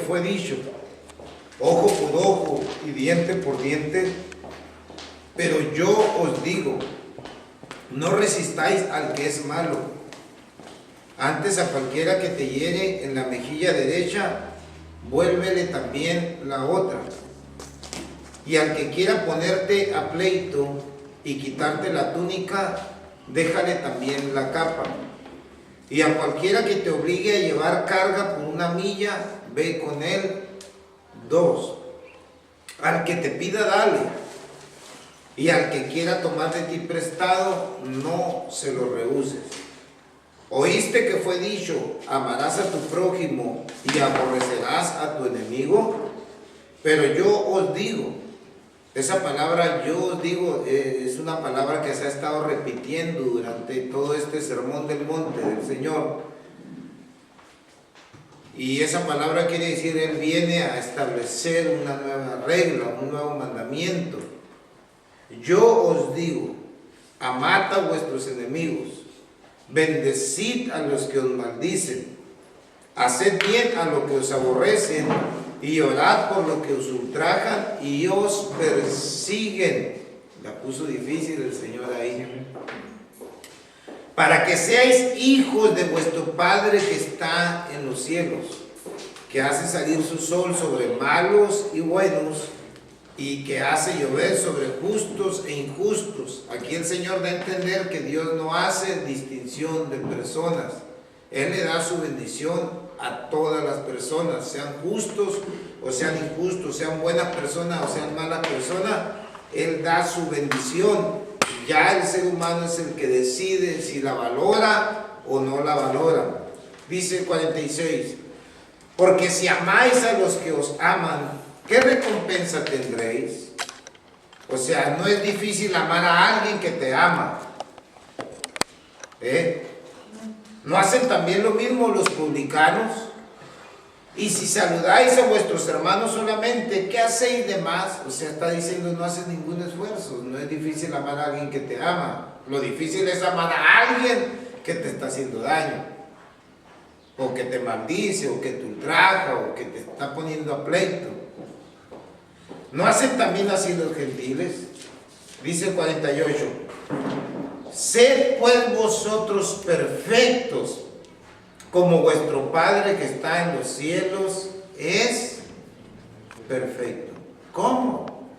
fue dicho, ojo por ojo y diente por diente, pero yo os digo, no resistáis al que es malo. Antes a cualquiera que te hiere en la mejilla derecha, vuélvele también la otra. Y al que quiera ponerte a pleito y quitarte la túnica, déjale también la capa. Y a cualquiera que te obligue a llevar carga por 1 milla, ve con él 2. Al que te pida, dale. Y al que quiera tomar de ti prestado, no se lo rehuses. Oíste que fue dicho, amarás a tu prójimo y aborrecerás a tu enemigo. Pero yo os digo, esa palabra yo os digo es una palabra que se ha estado repitiendo durante todo este sermón del monte del Señor. Y esa palabra quiere decir, Él viene a establecer una nueva regla, un nuevo mandamiento. Yo os digo, amad a vuestros enemigos, bendecid a los que os maldicen, haced bien a los que os aborrecen, y orad por los que os ultrajan y os persiguen. La puso difícil el Señor ahí. Para que seáis hijos de vuestro Padre que está en los cielos, que hace salir su sol sobre malos y buenos, y que hace llover sobre justos e injustos. Aquí el Señor da a entender que Dios no hace distinción de personas. Él le da su bendición a todas las personas, sean justos o sean injustos, sean buenas personas o sean malas personas. Él da su bendición. Ya el ser humano es el que decide si la valora o no la valora. Dice el 46, porque si amáis a los que os aman, ¿qué recompensa tendréis? O sea, no es difícil amar a alguien que te ama. ¿No hacen también lo mismo los publicanos? Y si saludáis a vuestros hermanos solamente, ¿qué hacéis de más? O sea, está diciendo, no haces ningún esfuerzo. No es difícil amar a alguien que te ama. Lo difícil es amar a alguien que te está haciendo daño, o que te maldice, o que te ultraja, o que te está poniendo a pleito. ¿No hacen también así los gentiles? Dice el 48, sed pues vosotros perfectos, como vuestro Padre que está en los cielos es perfecto. ¿Cómo?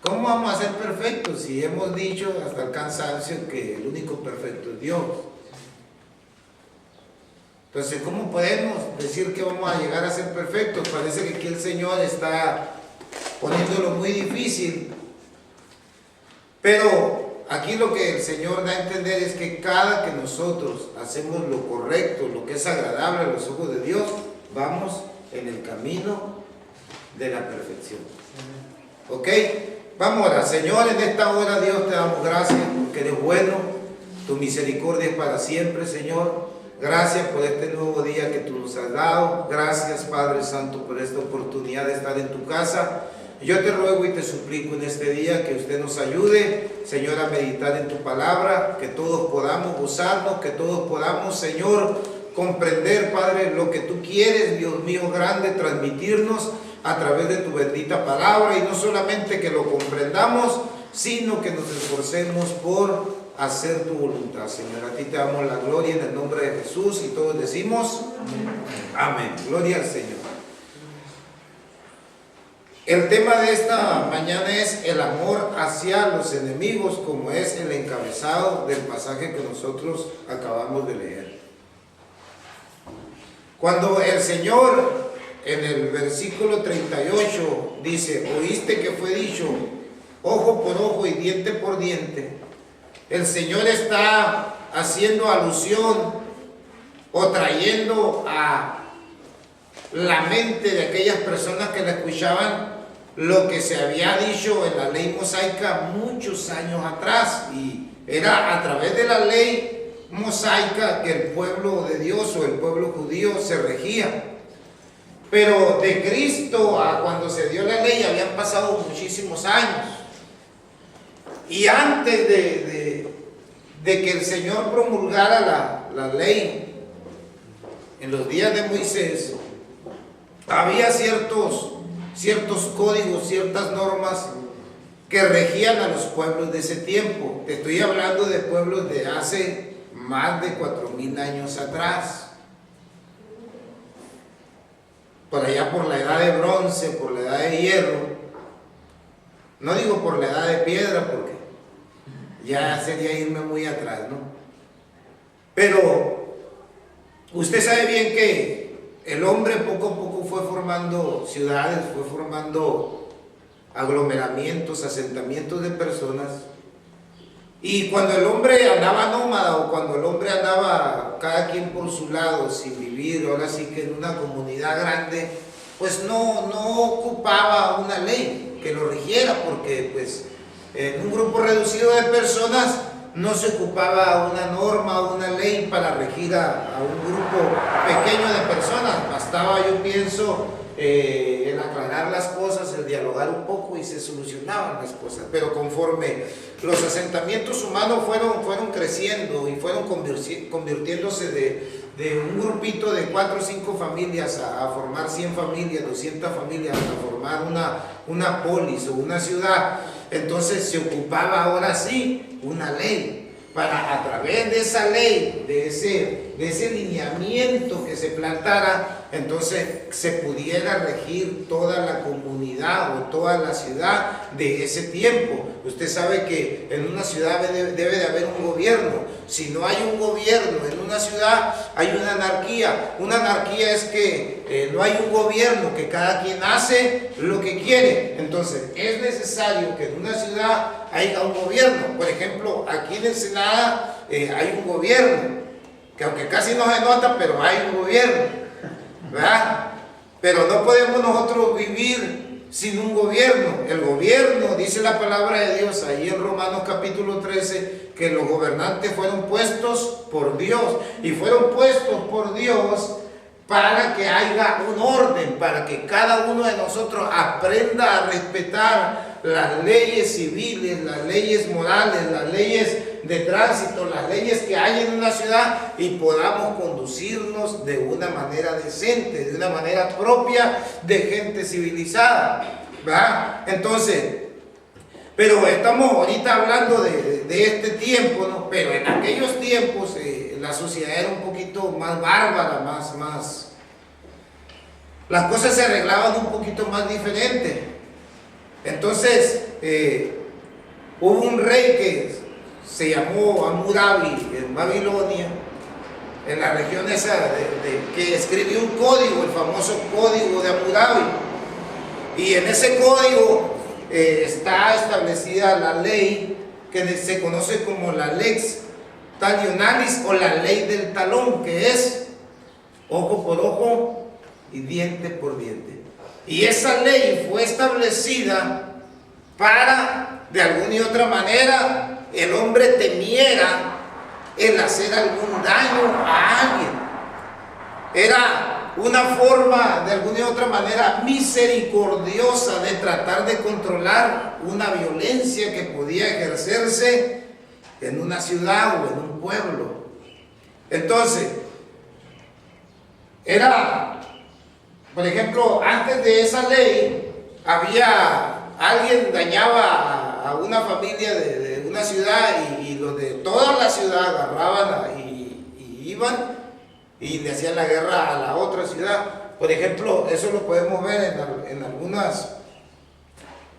¿Cómo vamos a ser perfectos si hemos dicho hasta el cansancio que el único perfecto es Dios? Entonces, ¿cómo podemos decir que vamos a llegar a ser perfectos? Parece que aquí el Señor está poniéndolo muy difícil, pero aquí lo que el Señor da a entender es que cada que nosotros hacemos lo correcto, lo que es agradable a los ojos de Dios, vamos en el camino de la perfección. ¿Ok? Vamos ahora. Señor, en esta hora, Dios, te damos gracias porque eres bueno, tu misericordia es para siempre, Señor. Gracias por este nuevo día que tú nos has dado. Gracias, Padre Santo, por esta oportunidad de estar en tu casa. Yo te ruego y te suplico en este día que usted nos ayude, Señor, a meditar en tu palabra, que todos podamos gozarnos, que todos podamos, Señor, comprender, Padre, lo que tú quieres, Dios mío grande, transmitirnos a través de tu bendita palabra, y no solamente que lo comprendamos, sino que nos esforcemos por hacer tu voluntad, Señor. A ti te damos la gloria en el nombre de Jesús, y todos decimos amén. Gloria al Señor. El tema de esta mañana es el amor hacia los enemigos, como es el encabezado del pasaje que nosotros acabamos de leer. Cuando el Señor en el versículo 38 dice, oíste que fue dicho, ojo por ojo y diente por diente, el Señor está haciendo alusión o trayendo a la mente de aquellas personas que la escuchaban lo que se había dicho en la ley mosaica muchos años atrás, y era a través de la ley mosaica que el pueblo de Dios o el pueblo judío se regía. Pero de Cristo a cuando se dio la ley habían pasado muchísimos años, y antes de que el Señor promulgara la ley en los días de Moisés, había ciertos códigos, ciertas normas que regían a los pueblos de ese tiempo. Te estoy hablando de pueblos de hace más de 4000 años atrás. Por allá por la edad de bronce, por la edad de hierro. No digo por la edad de piedra porque ya sería irme muy atrás, ¿no? Pero usted sabe bien que el hombre poco a poco fue formando ciudades, fue formando aglomeramientos, asentamientos de personas. Y cuando el hombre andaba nómada o cuando el hombre andaba cada quien por su lado, sin vivir, ahora sí que en una comunidad grande, pues no ocupaba una ley que lo rigiera, porque pues en un grupo reducido de personas no se ocupaba una norma o una ley para regir a un grupo pequeño de personas. Bastaba, yo pienso, el aclarar las cosas, el dialogar un poco y se solucionaban las cosas. Pero conforme los asentamientos humanos fueron creciendo y fueron convirtiéndose de un grupito de 4 o 5 familias a formar 100 familias, 200 familias, a formar una polis o una ciudad, entonces se ocupaba ahora sí una ley para, a través de esa ley, de ese lineamiento que se plantara, entonces se pudiera regir toda la comunidad o toda la ciudad de ese tiempo. Usted sabe que en una ciudad debe de haber un gobierno. Si no hay un gobierno en una ciudad, hay una anarquía. Una anarquía es que no hay un gobierno, que cada quien hace lo que quiere. Entonces es necesario que en una ciudad haya un gobierno. Por ejemplo, aquí en Ensenada hay un gobierno, que aunque casi no se nota, pero hay un gobierno, ¿verdad? Pero no podemos nosotros vivir sin un gobierno. El gobierno, dice la palabra de Dios ahí en Romanos capítulo 13, que los gobernantes fueron puestos por Dios, y fueron puestos por Dios para que haya un orden, para que cada uno de nosotros aprenda a respetar las leyes civiles, las leyes morales, las leyes de tránsito, las leyes que hay en una ciudad, y podamos conducirnos de una manera decente, de una manera propia de gente civilizada, ¿verdad? Entonces, pero estamos ahorita hablando de este tiempo, ¿no? Pero en aquellos tiempos la sociedad era un poquito más bárbara, más las cosas se arreglaban un poquito más diferente. Entonces hubo un rey que se llamó Hammurabi en Babilonia, en la región esa que escribió un código, el famoso código de Hammurabi, y en ese código está establecida la ley que se conoce como la lex talionalis, o la ley del talón, que es ojo por ojo y diente por diente. Y esa ley fue establecida para, de alguna y otra manera, el hombre temiera el hacer algún daño a alguien. Era una forma, de alguna y otra manera, misericordiosa de tratar de controlar una violencia que podía ejercerse en una ciudad o en un pueblo. Entonces, era, por ejemplo, antes de esa ley, alguien dañaba a una familia de una ciudad, y los de toda la ciudad agarraban y iban y le hacían la guerra a la otra ciudad. Por ejemplo, eso lo podemos ver en algunos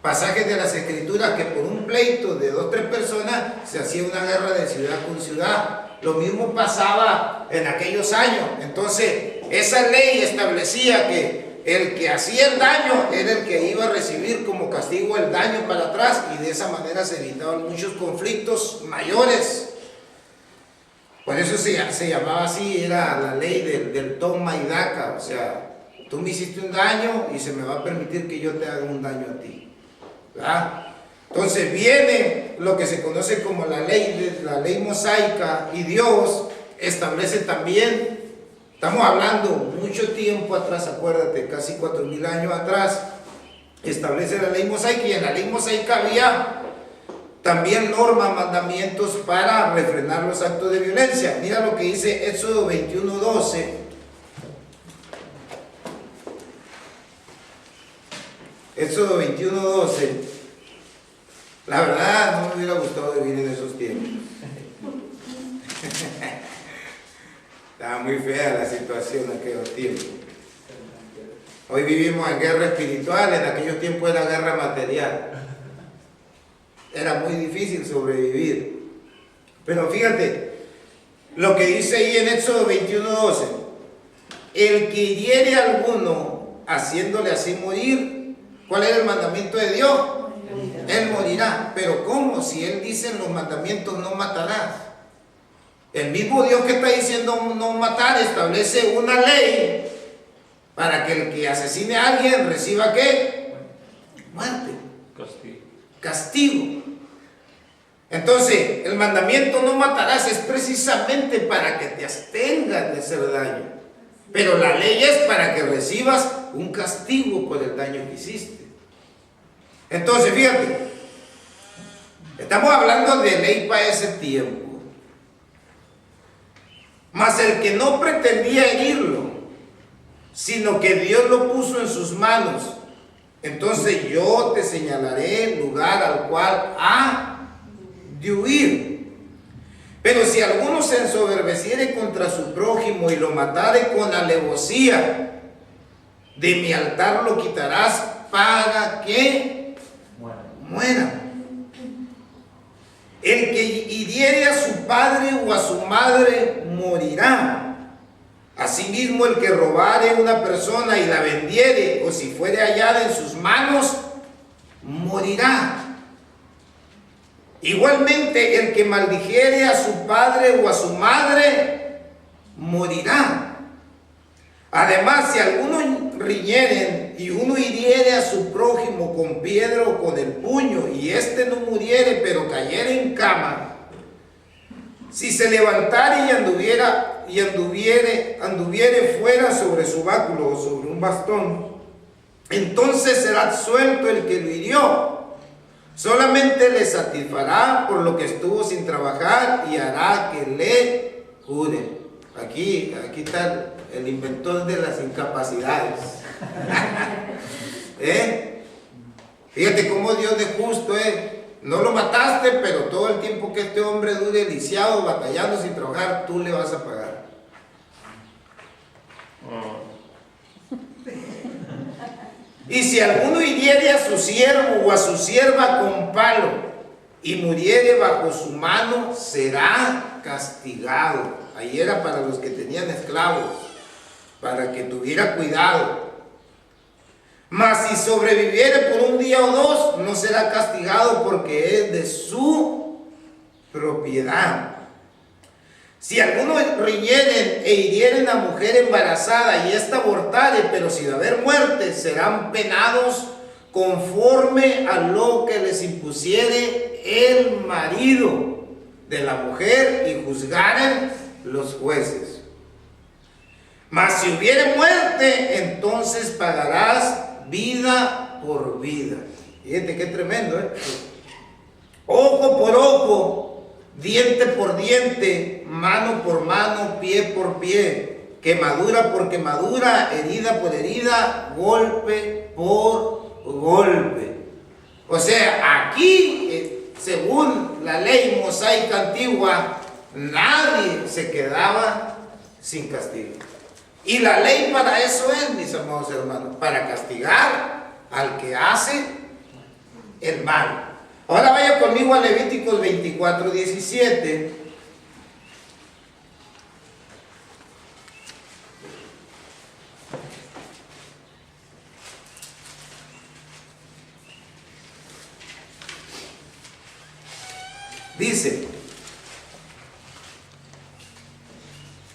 pasajes de las Escrituras, que por un pleito de 2 o 3 personas se hacía una guerra de ciudad con ciudad. Lo mismo pasaba en aquellos años. Entonces, esa ley establecía que el que hacía el daño era el que iba a recibir como castigo el daño para atrás, y de esa manera se evitaban muchos conflictos mayores. Por eso se llamaba así, era la ley del toma y daca. O sea, tú me hiciste un daño y se me va a permitir que yo te haga un daño a ti, ¿verdad? Entonces viene lo que se conoce como la ley mosaica, y Dios establece también, estamos hablando mucho tiempo atrás, acuérdate, casi 4000 años atrás, establece la ley mosaica, y en la ley mosaica había también normas, mandamientos para refrenar los actos de violencia. Mira lo que dice Éxodo 21:12. Éxodo 21:12. La verdad, no me hubiera gustado vivir en esos tiempos. Estaba muy fea la situación en aquellos tiempos. Hoy vivimos en guerra espiritual, en aquellos tiempos era guerra material. Era muy difícil sobrevivir. Pero fíjate, lo que dice ahí en Éxodo 21:12. El que hiere a alguno haciéndole así morir, ¿cuál era el mandamiento de Dios? Él morirá. Pero ¿cómo? Si Él dice en los mandamientos no matarás. El mismo Dios que está diciendo no matar establece una ley para que el que asesine a alguien reciba ¿qué? Muerte. Castigo. Entonces, el mandamiento no matarás es precisamente para que te abstengas de hacer daño. Pero la ley es para que recibas un castigo por el daño que hiciste. Entonces, fíjate, estamos hablando de ley para ese tiempo. Mas el que no pretendía herirlo, sino que Dios lo puso en sus manos, entonces yo te señalaré el lugar al cual ha de huir. Pero si alguno se ensoberbeciere contra su prójimo y lo matare con alevosía, de mi altar lo quitarás para que muera. El que hiriere a su padre o a su madre morirá. Asimismo, el que robare una persona y la vendiere, o si fuere hallada en sus manos, morirá. Igualmente, el que maldijere a su padre o a su madre, morirá. Además, si alguno riñeren y uno hiriere a su prójimo con piedra o con el puño, y éste no muriere, pero cayere en cama, si se levantare y anduviere fuera sobre su báculo o sobre un bastón, entonces será suelto el que lo hirió. Solamente le satisfará por lo que estuvo sin trabajar y hará que le cure. Aquí está el inventor de las incapacidades. Fíjate cómo Dios de justo es. No lo mataste, pero todo el tiempo que este hombre dure lisiado, batallando sin trabajar, tú le vas a pagar. Y si alguno hiriere a su siervo o a su sierva con palo y muriere bajo su mano, será castigado. Ahí era para los que tenían esclavos, para que tuviera cuidado. Mas si sobreviviere por un día o dos, no será castigado porque es de su propiedad. Si algunos riñeren e hirieren a mujer embarazada y ésta abortare, pero sin haber muerte, serán penados conforme a lo que les impusiere el marido de la mujer y juzgaren los jueces. Mas si hubiere muerte, entonces pagarás vida por vida. Fíjate qué tremendo, Ojo por ojo, diente por diente, mano por mano, pie por pie, quemadura por quemadura, herida por herida, golpe por golpe. O sea, aquí, según la ley mosaica antigua, nadie se quedaba sin castigo. Y la ley para eso es, mis amados hermanos, para castigar al que hace el mal. Ahora vaya conmigo a Levíticos 24:17. Dice: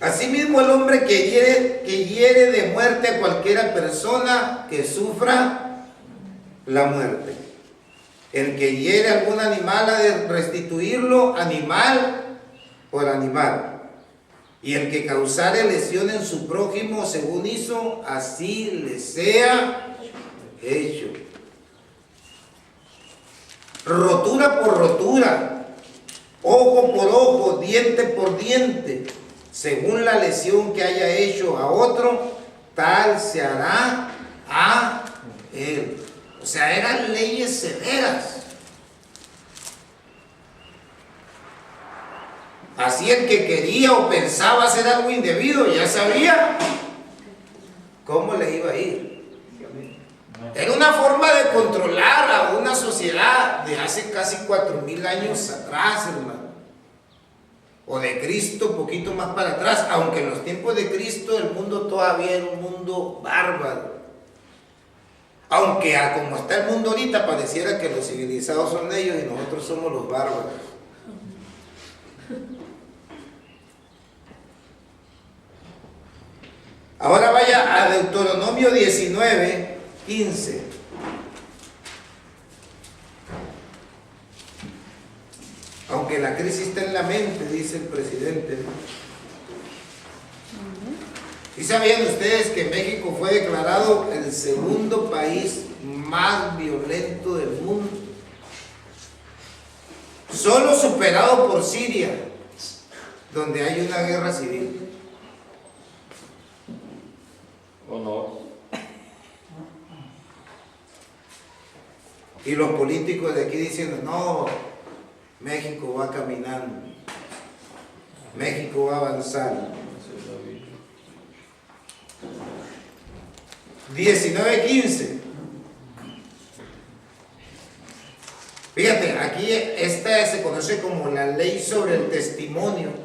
asimismo el hombre que hiere de muerte a cualquiera persona que sufra la muerte. El que hiere a algún animal ha de restituirlo animal por animal. Y el que causare lesión en su prójimo según hizo, así le sea hecho. Rotura por rotura, ojo por ojo, diente por diente. Según la lesión que haya hecho a otro, tal se hará a él. O sea, eran leyes severas. Así el que quería o pensaba hacer algo indebido ya sabía cómo le iba a ir. Era una forma de controlar a una sociedad de hace casi 4000 años atrás, hermano. O de Cristo, poquito más para atrás, aunque en los tiempos de Cristo el mundo todavía era un mundo bárbaro. Aunque como está el mundo ahorita, pareciera que los civilizados son ellos y nosotros somos los bárbaros. Ahora vaya a Deuteronomio 19:15. Aunque la crisis está en la mente, dice el presidente. ¿Y sabían ustedes que México fue declarado el segundo país más violento del mundo? Solo superado por Siria, donde hay una guerra civil. Honor. Y los políticos de aquí diciendo, no, México va caminando, México va avanzando. 19:15. Fíjate, aquí esta se conoce como la ley sobre el testimonio.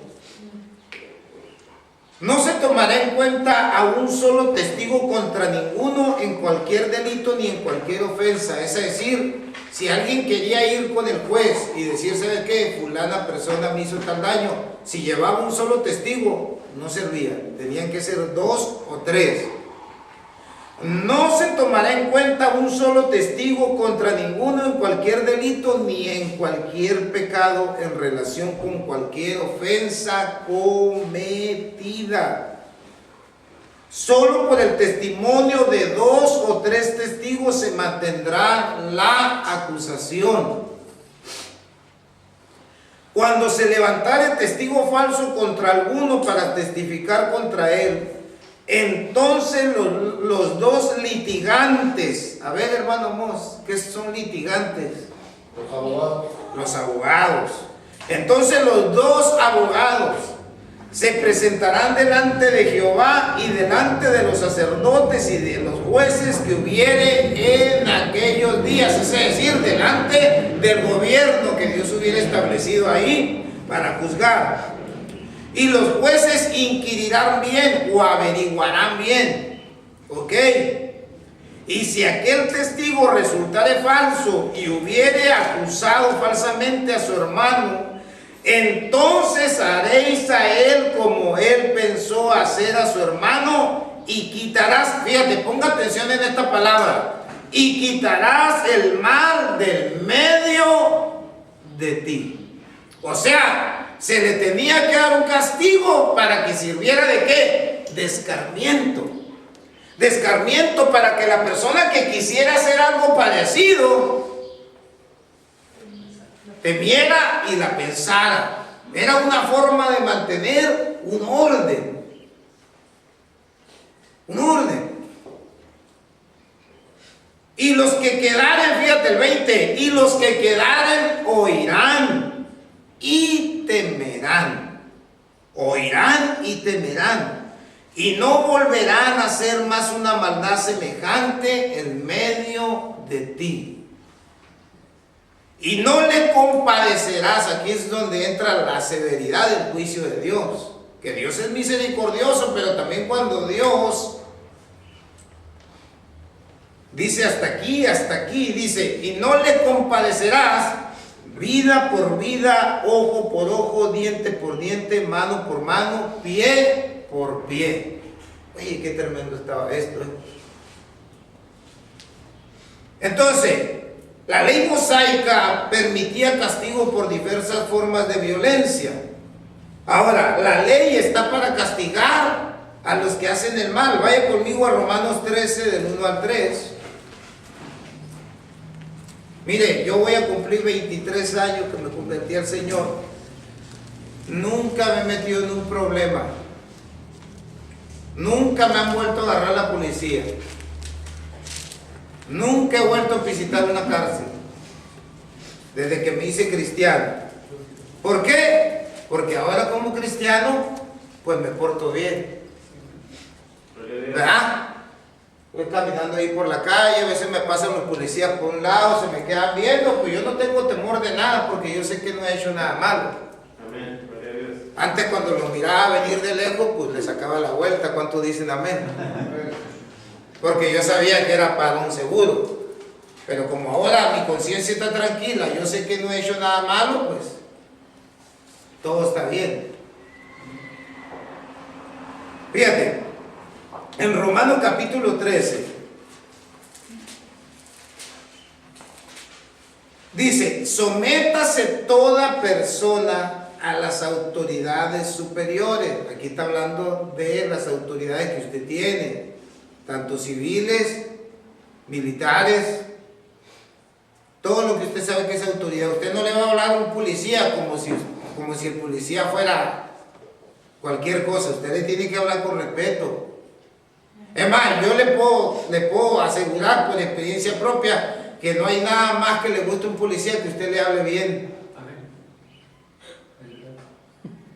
No se tomará en cuenta a un solo testigo contra ninguno en cualquier delito ni en cualquier ofensa. Es decir, si alguien quería ir con el juez y decir, ¿sabe qué? Fulana persona me hizo tal daño. Si llevaba un solo testigo, no servía. Tenían que ser 2 o 3. No se tomará en cuenta un solo testigo contra ninguno en cualquier delito ni en cualquier pecado en relación con cualquier ofensa cometida. Solo por el testimonio de 2 o 3 testigos se mantendrá la acusación. Cuando se levantare testigo falso contra alguno para testificar contra él, entonces los dos litigantes, a ver hermano Mos, ¿qué son litigantes? Los abogados. Los abogados. Entonces los dos abogados se presentarán delante de Jehová y delante de los sacerdotes y de los jueces que hubiere en aquellos días, es decir, delante del gobierno que Dios hubiera establecido ahí para juzgar. Y los jueces inquirirán bien o averiguarán bien. ¿Ok? Y si aquel testigo resultare falso y hubiere acusado falsamente a su hermano, entonces haréis a él como él pensó hacer a su hermano y quitarás, fíjate, ponga atención en esta palabra, y quitarás el mal del medio de ti. O sea, se le tenía que dar un castigo para que sirviera de ¿qué? De escarmiento. De escarmiento para que la persona que quisiera hacer algo parecido temiera y la pensara. Era una forma de mantener un orden. Un orden. Y los que quedaren, fíjate el 20, y los que quedaren oirán y temerán. Oirán y temerán. Y no volverán a hacer más una maldad semejante en medio de ti. Y no le compadecerás. Aquí es donde entra la severidad del juicio de Dios. Que Dios es misericordioso, pero también cuando Dios dice hasta aquí, dice, y no le compadecerás vida por vida, ojo por ojo, diente por diente, mano por mano, pie por pie. Oye, qué tremendo estaba esto, ¿eh? Entonces, la ley mosaica permitía castigo por diversas formas de violencia. Ahora, la ley está para castigar a los que hacen el mal. Vaya conmigo a Romanos 13, del 1 al 3. Mire, yo voy a cumplir 23 años que me convertí al Señor. Nunca me he metido en un problema. Nunca me han vuelto a agarrar la policía. Nunca he vuelto a visitar una cárcel desde que me hice cristiano. ¿Por qué? Porque ahora como cristiano, pues me porto bien. ¿Verdad? Voy caminando ahí por la calle, a veces me pasan los policías por un lado, se me quedan viendo, pues yo no tengo temor de nada porque yo sé que no he hecho nada malo. Amén. Gloria a Dios. Antes cuando los miraba venir de lejos, pues le sacaba la vuelta. ¿Cuántos dicen amén? Porque yo sabía que era para un seguro. Pero como ahora mi conciencia está tranquila, yo sé que no he hecho nada malo, pues todo está bien. Fíjate, en Romanos capítulo 13, dice, sométase toda persona a las autoridades superiores. Aquí está hablando de las autoridades que usted tiene, tanto civiles, militares, todo lo que usted sabe que es autoridad. Usted no le va a hablar a un policía como si el policía fuera cualquier cosa. Usted le tiene que hablar con respeto. Es más, yo le puedo asegurar por experiencia propia que no hay nada más que le guste a un policía que usted le hable bien.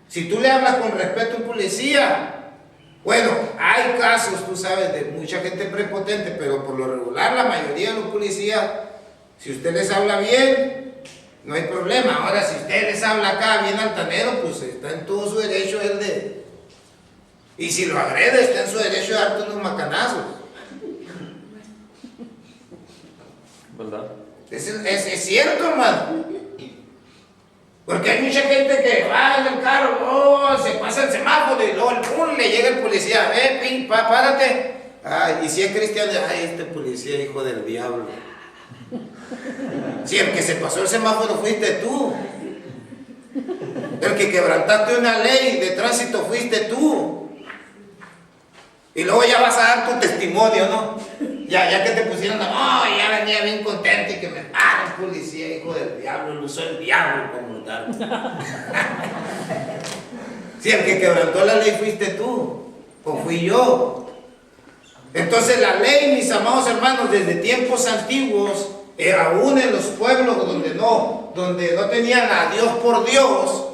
Si tú le hablas con respeto a un policía, bueno, hay casos, tú sabes, de mucha gente prepotente, pero por lo regular la mayoría de los policías, si usted les habla bien, no hay problema. Ahora, si usted les habla acá bien altanero, pues está en todo su derecho el de... Y si lo agrede, está en su derecho de darte unos macanazos. ¿Verdad? Es cierto, hermano. Porque hay mucha gente que va en el carro, se pasa el semáforo y luego ¡pum! Le llega el policía, ping, párate. Ay, y si es cristiano, ay, este policía hijo del diablo. Si el que se pasó el semáforo fuiste tú. El que quebrantaste una ley de tránsito fuiste tú. Y luego ya vas a dar tu testimonio, ¿no? Ya que te pusieron, ya venía bien contento y que me para el policía, hijo del diablo, lo usó el diablo como tal. Si el que quebrantó la ley fuiste tú, o fui yo. Entonces la ley, mis amados hermanos, desde tiempos antiguos, aún en los pueblos donde no tenían a Dios por Dios,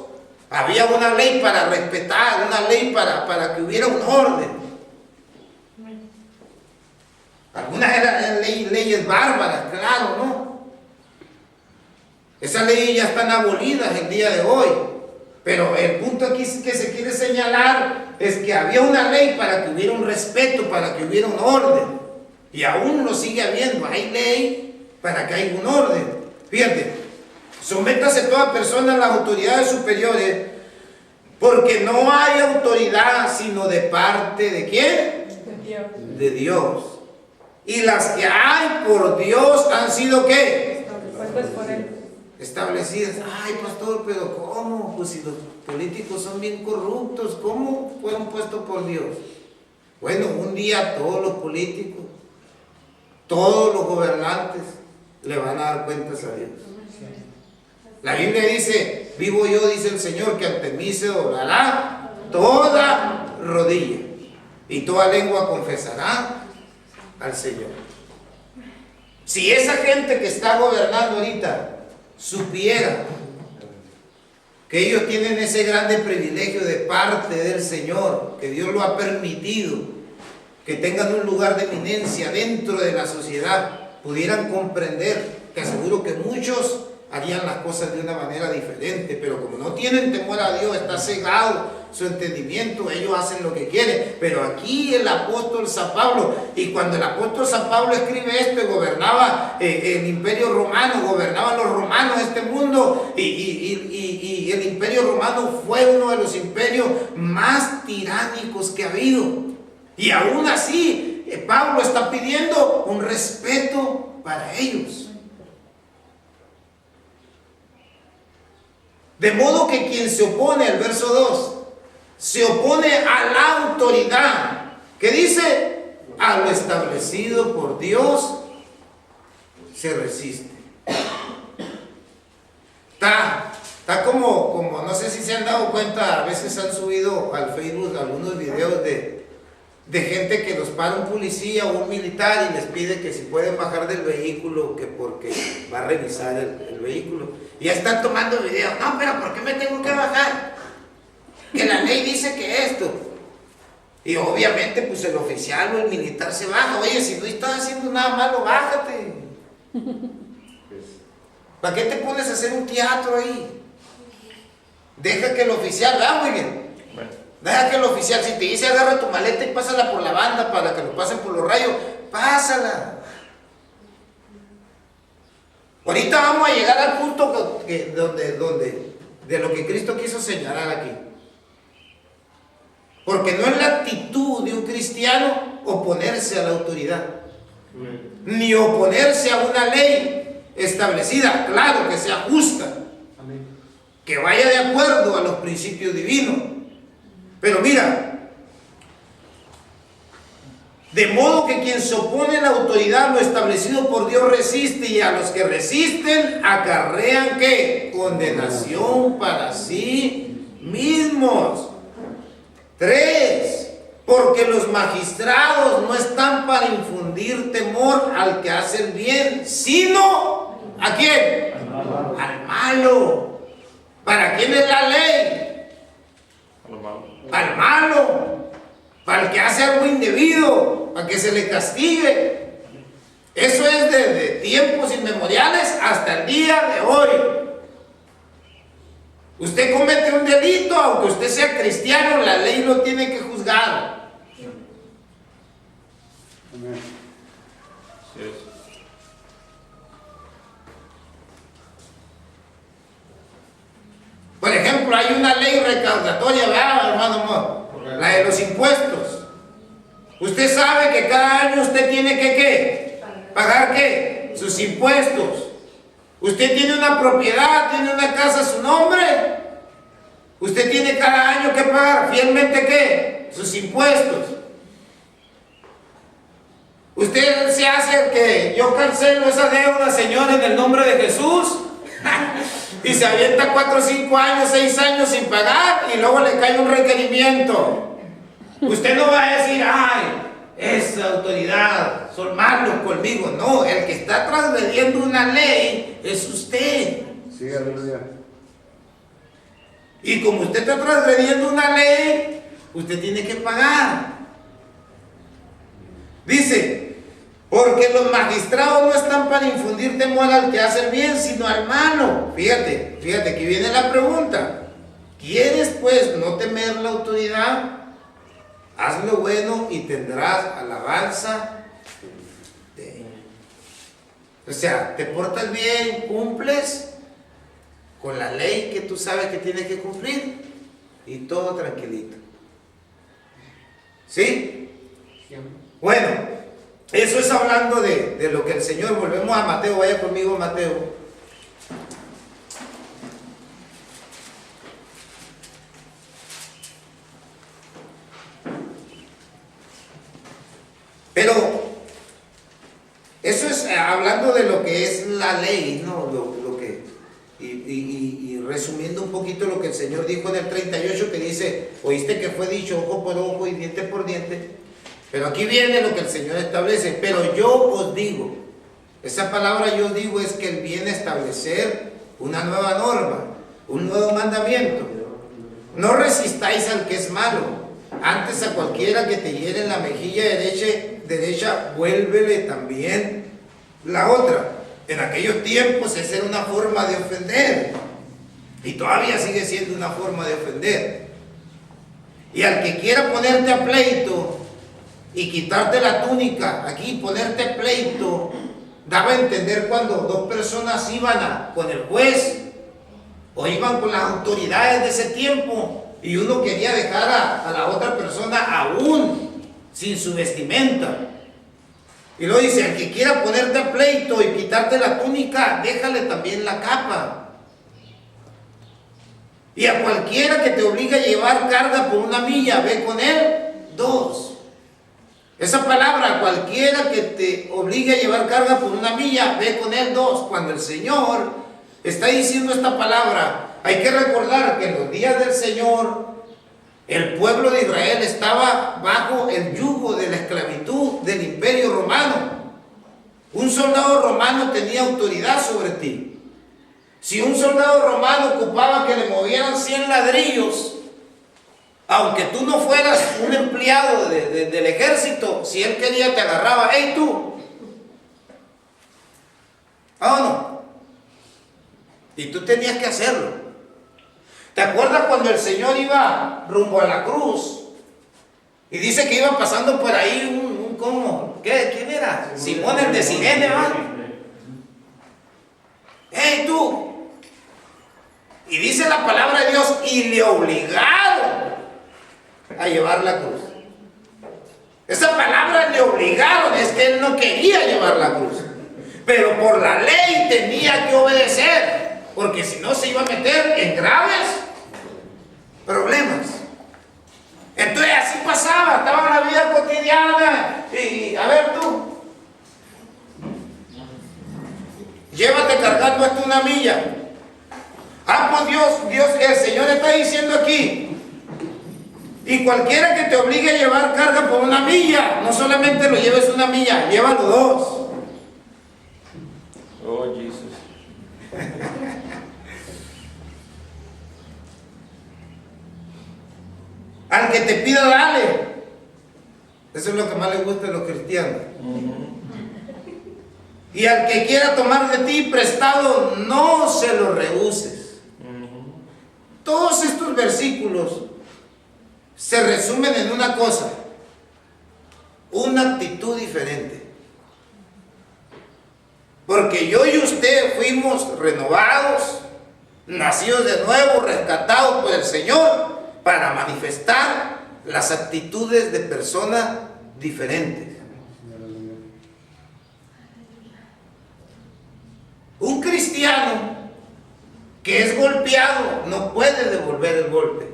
había una ley para respetar, una ley para que hubiera un orden. Algunas eran leyes bárbaras, claro, ¿no? Esas leyes ya están abolidas el día de hoy. Pero el punto aquí que se quiere señalar es que había una ley para que hubiera un respeto, para que hubiera un orden. Y aún lo sigue habiendo. Hay ley para que haya un orden. Fíjate, sométase toda persona a las autoridades superiores, porque no hay autoridad sino de parte ¿de quién? De Dios. De Dios. Y las que hay por Dios han sido ¿qué? Puestas por Él. Establecidas. Ay, pastor, pero ¿cómo? Pues si los políticos son bien corruptos, ¿cómo fueron puestos por Dios? Bueno, un día todos los políticos, todos los gobernantes le van a dar cuentas a Dios. La Biblia dice, vivo yo, dice el Señor, que ante mí se doblará toda rodilla y toda lengua confesará al Señor. Si esa gente que está gobernando ahorita supiera que ellos tienen ese grande privilegio de parte del Señor, que Dios lo ha permitido, que tengan un lugar de eminencia dentro de la sociedad, pudieran comprender, te aseguro que muchos harían las cosas de una manera diferente, pero como no tienen temor a Dios, está cegado su entendimiento, ellos hacen lo que quieren. Pero aquí el apóstol San Pablo, y cuando el apóstol San Pablo escribe esto, gobernaba el imperio romano, gobernaban los romanos este mundo, y el imperio romano fue uno de los imperios más tiránicos que ha habido. Y aún así, Pablo está pidiendo un respeto para ellos. De modo que quien se opone, el verso 2, se opone a la autoridad, que dice, a lo establecido por Dios, se resiste. Está como, no sé si se han dado cuenta, a veces han subido al Facebook algunos videos de de gente que los para un policía o un militar y les pide que si pueden bajar del vehículo, que porque va a revisar el vehículo. Y ya están tomando video. No, pero ¿por qué me tengo que bajar? Que la ley dice que esto. Y obviamente pues el oficial o el militar se baja. Oye, si no estás haciendo nada malo, bájate. ¿Para qué te pones a hacer un teatro ahí? Deja que el oficial, muy bien. Deja que el oficial, si te dice agarra tu maleta y pásala por la banda para que lo pasen por los rayos, pásala. Ahorita vamos a llegar al punto donde de lo que Cristo quiso señalar aquí. Porque no es la actitud de un cristiano oponerse a la autoridad, ni oponerse a una ley establecida, claro, que sea justa, que vaya de acuerdo a los principios divinos. Pero mira, de modo que quien se opone a la autoridad, lo establecido por Dios, resiste, y a los que resisten acarrean ¿qué? Condenación para sí mismos. 3. Porque los magistrados no están para infundir temor al que hace el bien, sino ¿a quién? Al malo. ¿Para quién es la ley? Al malo. Para el que hace algo indebido, para que se le castigue. Eso es desde tiempos inmemoriales hasta el día de hoy. Usted comete un delito, aunque usted sea cristiano, la ley lo tiene que juzgar. Amén. Sí es. Por ejemplo, hay una ley recaudatoria, ¿verdad, hermano? La de los impuestos. Usted sabe que cada año usted tiene que ¿qué? ¿Pagar qué? Sus impuestos. Usted tiene una propiedad, tiene una casa a su nombre. Usted tiene cada año que pagar fielmente ¿qué? Sus impuestos. Usted se hace que yo cancelo esa deuda, Señor, en el nombre de Jesús. Y se avienta 4, 5 años, 6 años sin pagar y luego le cae un requerimiento. Usted no va a decir, ay, esa autoridad son malos conmigo. No, el que está transgrediendo una ley es usted. Sí, aleluya. Y como usted está transgrediendo una ley, usted tiene que pagar. Dice, porque los magistrados no están para infundir temor al que hace el bien, sino al malo. Fíjate, aquí viene la pregunta. ¿Quieres pues no temer la autoridad? Haz lo bueno y tendrás alabanza de ella. O sea, te portas bien, cumples con la ley que tú sabes que tienes que cumplir y todo tranquilito. ¿Sí? Bueno, eso es hablando de lo que el Señor. Volvemos a Mateo, vaya conmigo a Mateo. Pero eso es hablando de lo que es la ley, ¿no? Y resumiendo un poquito lo que el Señor dijo en el 38, que dice, oíste que fue dicho ojo por ojo y diente por diente. Pero aquí viene lo que el Señor establece. Pero yo os digo, esa palabra yo os digo es que Él viene a establecer una nueva norma, un nuevo mandamiento. No resistáis al que es malo, antes a cualquiera que te hiere en la mejilla derecha, vuélvele también la otra. En aquellos tiempos esa era una forma de ofender, y todavía sigue siendo una forma de ofender. Y al que quiera ponerte a pleito y quitarte la túnica, aquí ponerte a pleito, daba a entender cuando dos personas iban con el juez o iban con las autoridades de ese tiempo y uno quería dejar a la otra persona aún sin su vestimenta. Y luego dice, al que quiera ponerte a pleito y quitarte la túnica, déjale también la capa. Y a cualquiera que te obligue a llevar carga por 1 milla, ve con él 2. Esa palabra, cualquiera que te obligue a llevar carga por 1 milla, ve con él 2. Cuando el Señor está diciendo esta palabra, hay que recordar que en los días del Señor, El pueblo de Israel estaba bajo el yugo de la esclavitud del imperio romano. Un soldado romano tenía autoridad sobre ti. Si un soldado romano ocupaba que le movieran 100 ladrillos, aunque tú no fueras un empleado del ejército, si él quería te agarraba, ¡hey tú! Vámonos. Y tú tenías que hacerlo. ¿Te acuerdas cuando el Señor iba rumbo a la cruz? Y dice que iba pasando por ahí ¿cómo? ¿Quién era? Simón el de Cirene, ¿verdad? ¡Hey tú! Y dice la palabra de Dios, y le obligaron a llevar la cruz. Esa palabra le obligaron, es que él no quería llevar la cruz. Pero por la ley tenía que obedecer, porque si no se iba a meter en graves problemas. Entonces así pasaba, estaba en la vida cotidiana. Y a ver tú, llévate cargando hasta una milla. Pues Dios, el Señor está diciendo aquí, y cualquiera que te obligue a llevar carga por una milla, no solamente lo lleves una milla, llévalo 2. Oh, Jesús. Al que te pida, dale. Eso es lo que más les gusta a los cristianos. Y al que quiera tomar de ti prestado, no se lo rehuses. Todos estos versículos se resumen en una cosa: una actitud diferente. Porque yo y usted fuimos renovados, nacidos de nuevo, rescatados por el Señor, para manifestar las actitudes de personas diferentes. Un cristiano que es golpeado no puede devolver el golpe.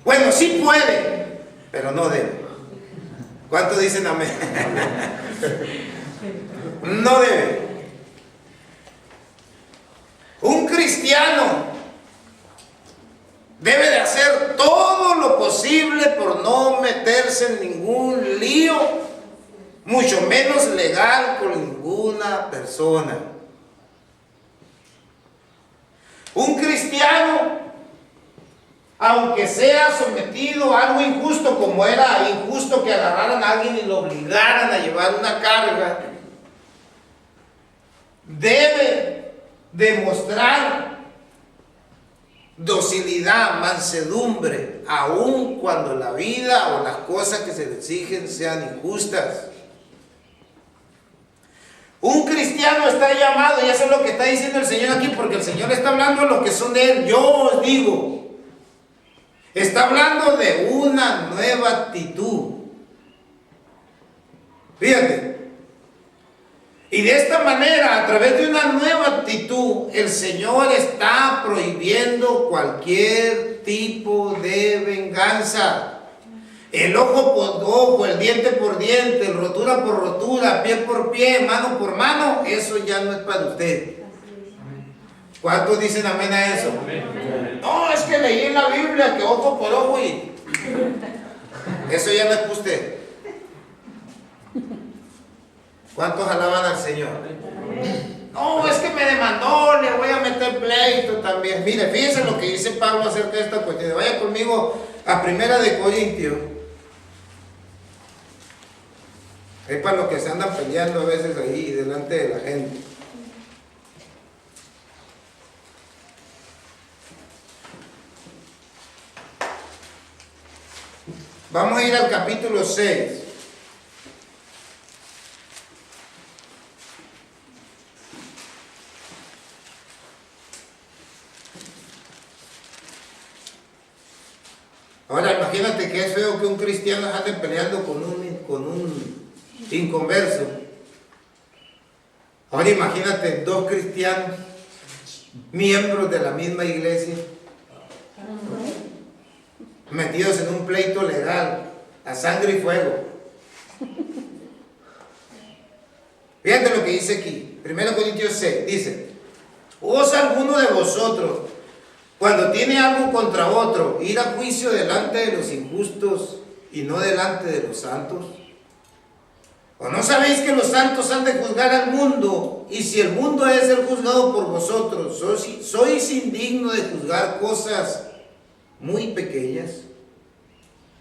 Bueno, sí puede, pero no debe. ¿Cuántos dicen amén? No debe. Un cristiano debe de hacer todo lo posible por no meterse en ningún lío, mucho menos legal, con ninguna persona. Un cristiano, aunque sea sometido a algo injusto, como era injusto que agarraran a alguien y lo obligaran a llevar una carga, debe demostrar docilidad, mansedumbre, aun cuando la vida o las cosas que se le exigen sean injustas. Un cristiano está llamado, y eso es lo que está diciendo el Señor aquí, porque el Señor está hablando de los que son de Él. Yo os digo, está hablando de una nueva actitud. Fíjate. Y de esta manera, a través de una nueva actitud, el Señor está prohibiendo cualquier tipo de venganza. El ojo por ojo, el diente por diente, el rotura por rotura, pie por pie, mano por mano, eso ya no es para usted. ¿Cuántos dicen amén a eso? No, es que leí en la Biblia que ojo por ojo y eso ya no es para usted. ¿Cuántos alaban al Señor? No, es que me demandó, le voy a meter pleito también. Mire, fíjense lo que dice Pablo acerca de esta cuestión. Vaya conmigo a 1 Corintios. Es para los que se andan peleando a veces ahí delante de la gente. Vamos a ir al capítulo 6. Ahora imagínate que es feo que un cristiano ande peleando con un inconverso. Ahora imagínate 2 cristianos, miembros de la misma iglesia, metidos en un pleito legal, a sangre y fuego. Fíjate lo que dice aquí, 1 Corintios 6, dice: ¿os alguno de vosotros Cuando tiene algo contra otro, ir a juicio delante de los injustos y no delante de los santos. ¿O no sabéis que los santos han de juzgar al mundo? Y si el mundo ha de ser juzgado por vosotros, ¿sois indignos de juzgar cosas muy pequeñas?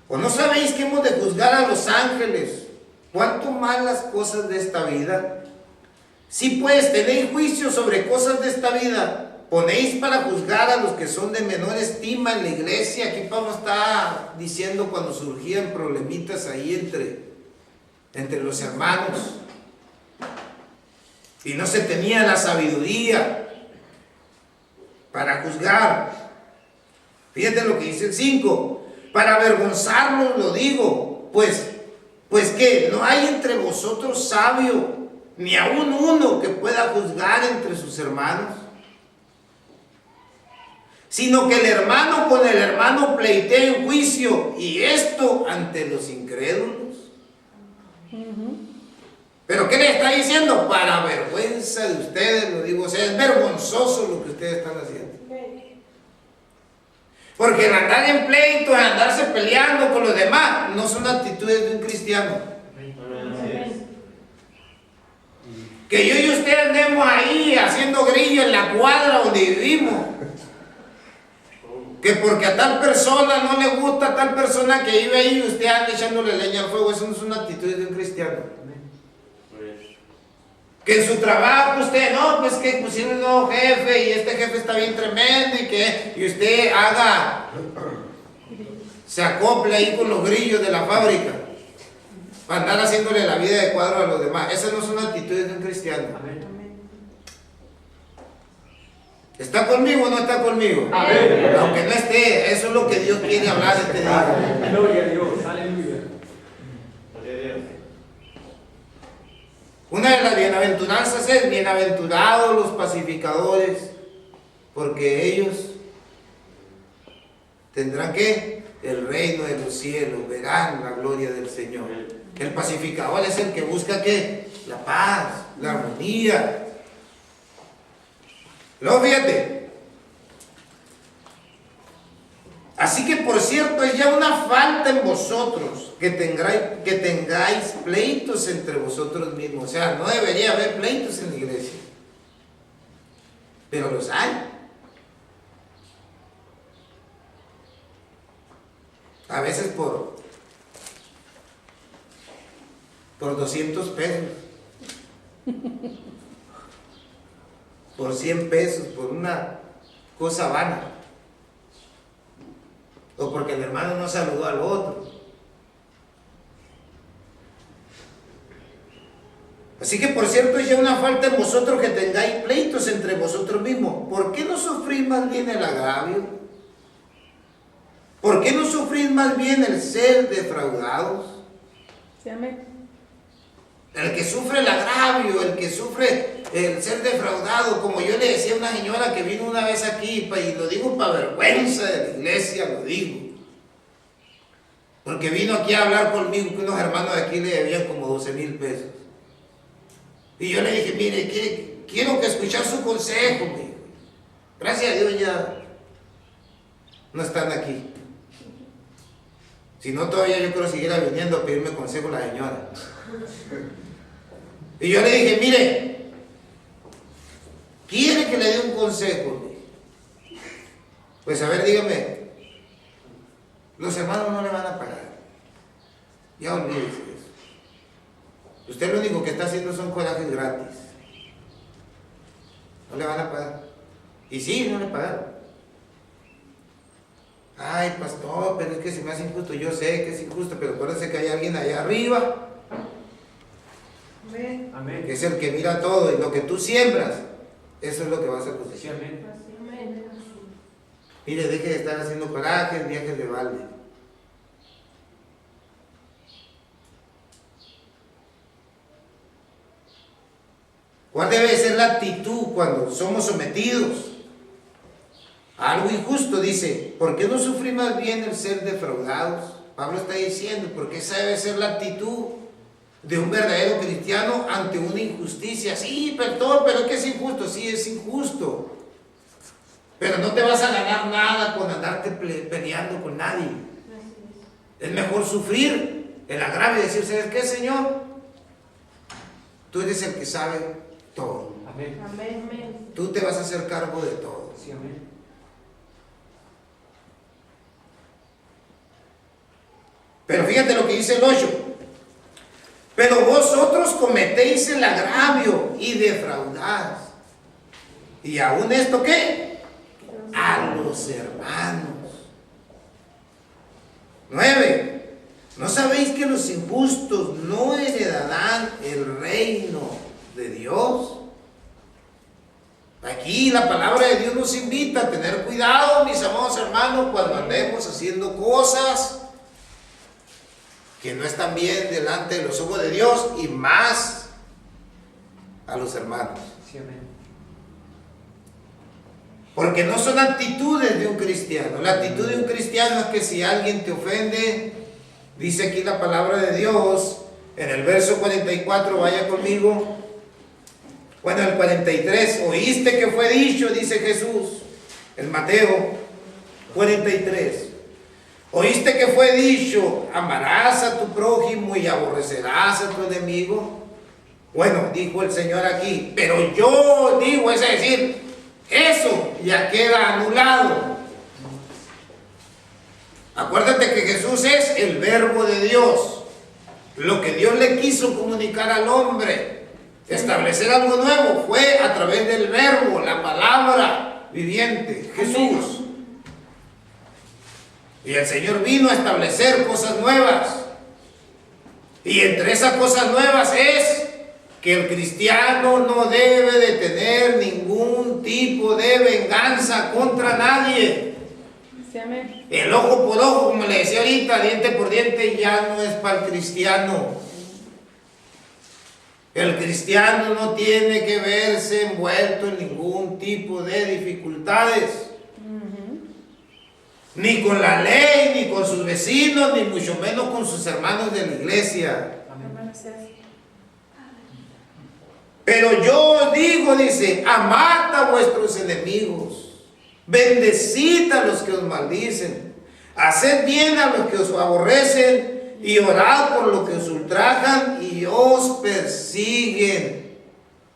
¿O no sabéis que hemos de juzgar a los ángeles? ¿Cuánto más las cosas de esta vida? Si pues tenéis juicio sobre cosas de esta vida, ponéis para juzgar a los que son de menor estima en la iglesia. Aquí Pablo está diciendo cuando surgían problemitas ahí entre los hermanos y no se tenía la sabiduría para juzgar. Fíjate lo que dice el 5: para avergonzarlos lo digo, pues que no hay entre vosotros sabio, ni aun uno que pueda juzgar entre sus hermanos, sino que el hermano con el hermano pleitea en juicio, y esto ante los incrédulos. ¿Pero qué le está diciendo? Para vergüenza de ustedes lo digo. O sea, es vergonzoso lo que ustedes están haciendo. Porque el andar en pleito, el andarse peleando con los demás, no son actitudes de un cristiano. Que yo y usted andemos ahí haciendo grillo en la cuadra donde vivimos. Que porque a tal persona no le gusta a tal persona que vive ahí, usted anda echándole leña al fuego. Eso no es una actitud de un cristiano. Que en su trabajo usted, no, pues que pusieron un nuevo jefe y este jefe está bien tremendo y usted se acople ahí con los grillos de la fábrica para andar haciéndole la vida de cuadro a los demás. Esas no son actitudes de un cristiano. ¿Está conmigo o no está conmigo? Amén. Aunque no esté, eso es lo que Dios quiere hablar este día. Gloria a Dios, aleluya. Una de las bienaventuranzas es: bienaventurados los pacificadores, porque ellos tendrán ¿qué? El reino de los cielos, verán la gloria del Señor. El pacificador es el que busca ¿qué? La paz, la armonía. Luego fíjate, así que por cierto es ya una falta en vosotros que tengáis pleitos entre vosotros mismos. O sea, no debería haber pleitos en la iglesia, pero los hay. A veces por 200 pesos, por 100 pesos, por una cosa vana, o porque el hermano no saludó al otro. Así que por cierto es ya una falta en vosotros que tengáis pleitos entre vosotros mismos. ¿Por qué no sufrís más bien el agravio? ¿Por qué no sufrís más bien el ser defraudados? Sí, amén. El que sufre el agravio, el que sufre el ser defraudado, como yo le decía a una señora que vino una vez aquí, y lo digo para vergüenza de la iglesia, lo digo, porque vino aquí a hablar conmigo, que unos hermanos de aquí le debían como 12,000 pesos. Y yo le dije, mire, quiero que escuchar su consejo. Me dijo. Gracias a Dios ya no están aquí. Si no, todavía yo creo siguiera viniendo a pedirme consejo la señora. Y yo le dije, mire, ¿quiere que le dé un consejo? Pues a ver, dígame, los hermanos no le van a pagar. Ya olvídese de eso. Usted lo único que está haciendo son corajes gratis. No le van a pagar. Y sí, no le pagaron. Ay, pastor, pero es que se me hace injusto. Yo sé que es injusto, pero acuérdense que hay alguien allá arriba. Amén. Que es el que mira todo, y lo que tú siembras, eso es lo que vas a cosechar. Mire, deje de estar haciendo corajes, viajes de balde. ¿Cuál debe ser la actitud cuando somos sometidos a algo injusto? Dice, ¿por qué no sufrir más bien el ser defraudados? Pablo está diciendo, porque esa debe ser la actitud de un verdadero cristiano ante una injusticia. Sí, perdón, pero es que es injusto. Sí, es injusto. Pero no te vas a ganar nada con andarte peleando con nadie. Es mejor sufrir el agravio y decir, ¿sabes qué, Señor? Tú eres el que sabe todo. Amén. Amén. Tú te vas a hacer cargo de todo. Sí, amén. Pero fíjate lo que dice el 8. Pero vosotros cometéis el agravio y defraudáis. ¿Y aún esto qué? A los hermanos. 9. ¿No sabéis que los injustos no heredarán el reino de Dios? Aquí la palabra de Dios nos invita a tener cuidado, mis amados hermanos, cuando andemos haciendo cosas que no están bien delante de los ojos de Dios, y más a los hermanos. Sí, amén. Porque no son actitudes de un cristiano. La actitud de un cristiano es que si alguien te ofende, dice aquí la palabra de Dios, en el verso 44, vaya conmigo. Bueno, el 43, oíste que fue dicho, dice Jesús, en Mateo 43. Oíste que fue dicho, amarás a tu prójimo y aborrecerás a tu enemigo. Bueno, dijo el Señor aquí, pero yo digo, es decir, eso ya queda anulado. Acuérdate que Jesús es el verbo de Dios. Lo que Dios le quiso comunicar al hombre, establecer algo nuevo, fue a través del verbo, la palabra viviente, Jesús. Y el Señor vino a establecer cosas nuevas. Y entre esas cosas nuevas es que el cristiano no debe de tener ningún tipo de venganza contra nadie. Sí, amén. El ojo por ojo, como le decía ahorita, diente por diente, ya no es para el cristiano. El cristiano no tiene que verse envuelto en ningún tipo de dificultades. Ni con la ley, ni con sus vecinos, ni mucho menos con sus hermanos de la iglesia. Pero yo os digo, dice, amad a vuestros enemigos, bendecid a los que os maldicen, haced bien a los que os aborrecen, y orad por los que os ultrajan y os persiguen.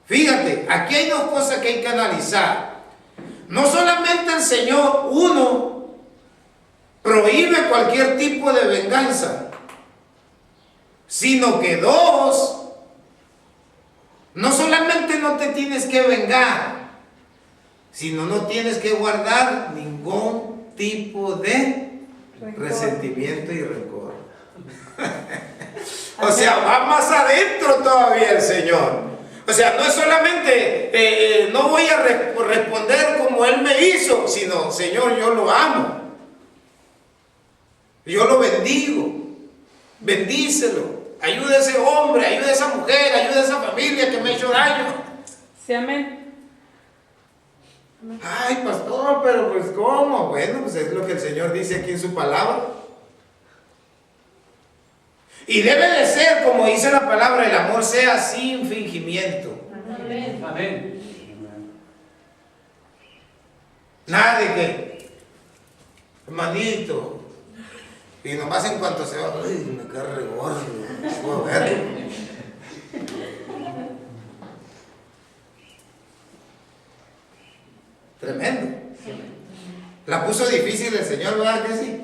Fíjate, aquí hay dos cosas que hay que analizar. No solamente el Señor, uno, prohíbe cualquier tipo de venganza, sino que dos, no solamente no te tienes que vengar, sino no tienes que guardar ningún tipo de resentimiento y rencor. O sea, va más adentro todavía el Señor. O sea, no es solamente no voy a responder como Él me hizo, sino, Señor, yo lo amo, yo lo bendigo, bendícelo. Ayuda a ese hombre, ayuda a esa mujer, ayuda a esa familia que me ha hecho daño. Sí, amén. Ay, pastor, pero pues ¿cómo? Bueno, pues es lo que el Señor dice aquí en su palabra. Y debe de ser, como dice la palabra, el amor sea sin fingimiento. Amén. Amén. Nada de que, hermanito, y nomás en cuanto se va, ay, me queda re gordo, no puedo verlo. Tremendo. La puso difícil el Señor, ¿verdad que sí?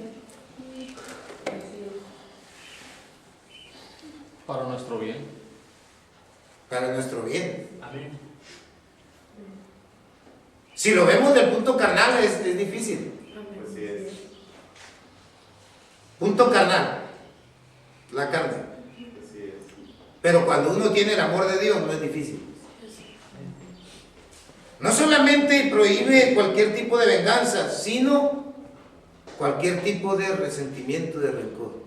Para nuestro bien. Para nuestro bien. Amén. Si lo vemos del punto carnal es difícil. Así es. Punto carnal, la carne. Así es. Pero cuando uno tiene el amor de Dios no es difícil. No solamente prohíbe cualquier tipo de venganza, sino cualquier tipo de resentimiento, de rencor.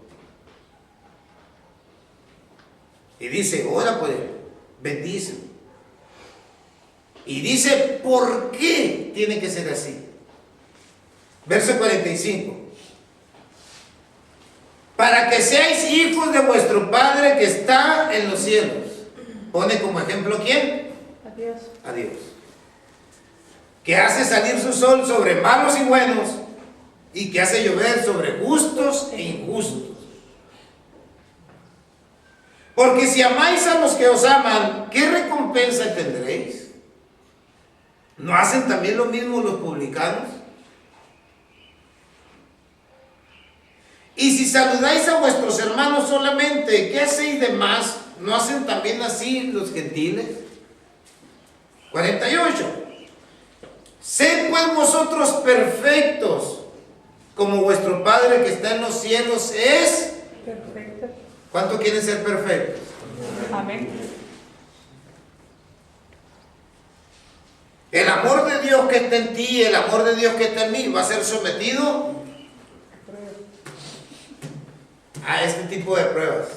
Y dice, ora por él, bendice. Y dice, ¿por qué tiene que ser así? Verso 45. Para que seáis hijos de vuestro Padre que está en los cielos. Pone como ejemplo, ¿quién? Adiós. A Dios. que hace salir su sol sobre malos y buenos, y que hace llover sobre justos e injustos. Porque si amáis a los que os aman, ¿qué recompensa tendréis? ¿No hacen también lo mismo los publicanos? Y si saludáis a vuestros hermanos solamente, ¿qué hacéis de más? ¿No hacen también así los gentiles? 48. Sed pues vosotros perfectos, como vuestro Padre que está en los cielos es Perfecto. ¿Cuánto quieren ser perfectos? Amén. El amor de Dios que está en ti, el amor de Dios que está en mí, va a ser sometido a este tipo de pruebas.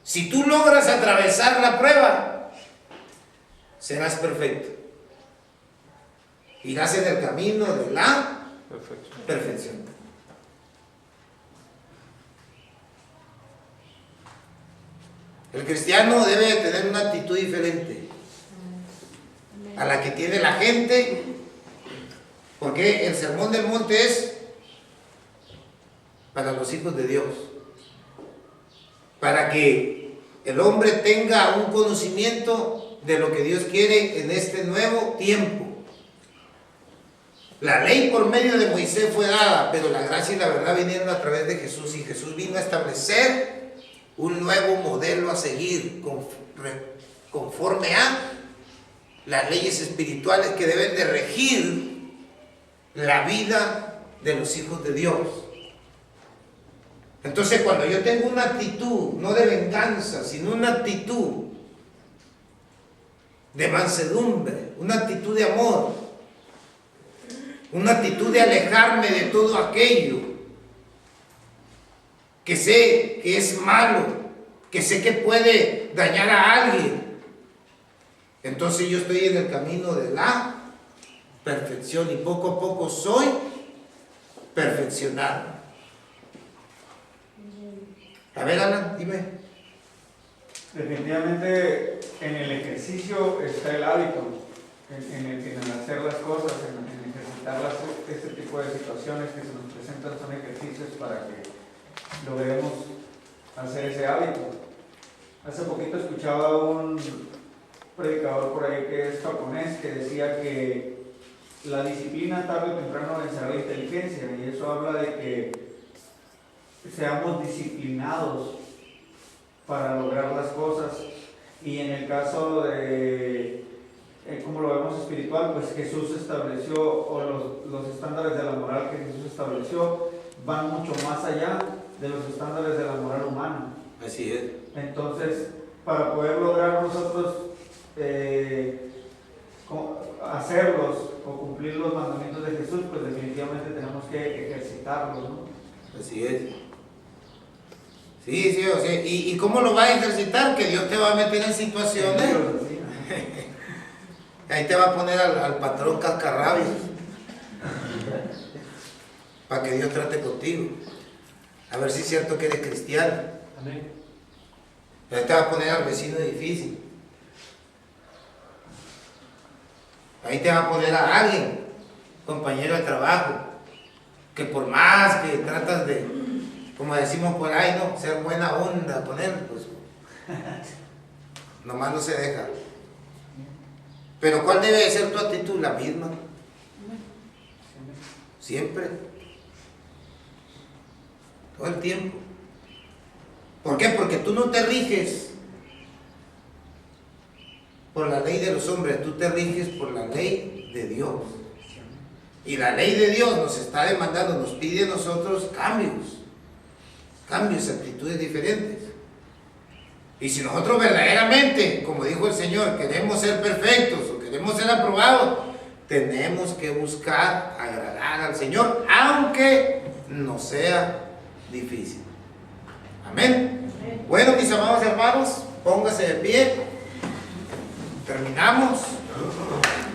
Si tú logras atravesar la prueba, serás perfecto. Irás en el camino de la perfección. El cristiano debe de tener una actitud diferente a la que tiene la gente, porque el sermón del monte es para los hijos de Dios, para que el hombre tenga un conocimiento de lo que Dios quiere en este nuevo tiempo. La ley por medio de Moisés fue dada, pero la gracia y la verdad vinieron a través de Jesús, y Jesús vino a establecer un nuevo modelo a seguir conforme a las leyes espirituales que deben de regir la vida de los hijos de Dios. Entonces, cuando yo tengo una actitud no de venganza, sino una actitud de mansedumbre, una actitud de amor, una actitud de alejarme de todo aquello que sé que es malo, que sé que puede dañar a alguien, entonces yo estoy en el camino de la perfección y poco a poco soy perfeccionado. A ver, Alan, dime. Definitivamente en el ejercicio está el hábito, en hacer las cosas, en ejercitar este tipo de situaciones que se nos presentan son ejercicios para que logremos hacer ese hábito. Hace poquito escuchaba a un predicador por ahí que es japonés que decía que la disciplina tarde o temprano vencerá la inteligencia, y eso habla de que seamos disciplinados para lograr las cosas. Y en el caso de como lo vemos espiritual, pues Jesús estableció, o los estándares de la moral que Jesús estableció van mucho más allá de los estándares de la moral humana. Así es. Entonces, para poder lograr nosotros hacerlos o cumplir los mandamientos de Jesús, pues definitivamente tenemos que ejercitarlos, ¿no? Así es. Sí, o sea, ¿y cómo lo vas a ejercitar? Que Dios te va a meter en situaciones. Sí, Ahí te va a poner al patrón cascarrabias para que Dios trate contigo. A ver si es cierto que eres cristiano. Amén. Ahí te va a poner al vecino difícil. Ahí te va a poner a alguien, compañero de trabajo, que por más que tratas de, como decimos por ahí, ¿no?, ser buena onda con él, pues nomás no se deja. Pero ¿cuál debe de ser tu actitud? La misma. Siempre. Todo el tiempo. ¿Por qué? Porque tú no te riges por la ley de los hombres, tú te riges por la ley de Dios. Y la ley de Dios nos está demandando, nos pide a nosotros cambios, actitudes diferentes. Y si nosotros verdaderamente, como dijo el Señor, queremos ser perfectos o queremos ser aprobados, tenemos que buscar agradar al Señor, aunque no sea difícil. Amén. Bueno, mis amados hermanos, póngase de pie. Terminamos.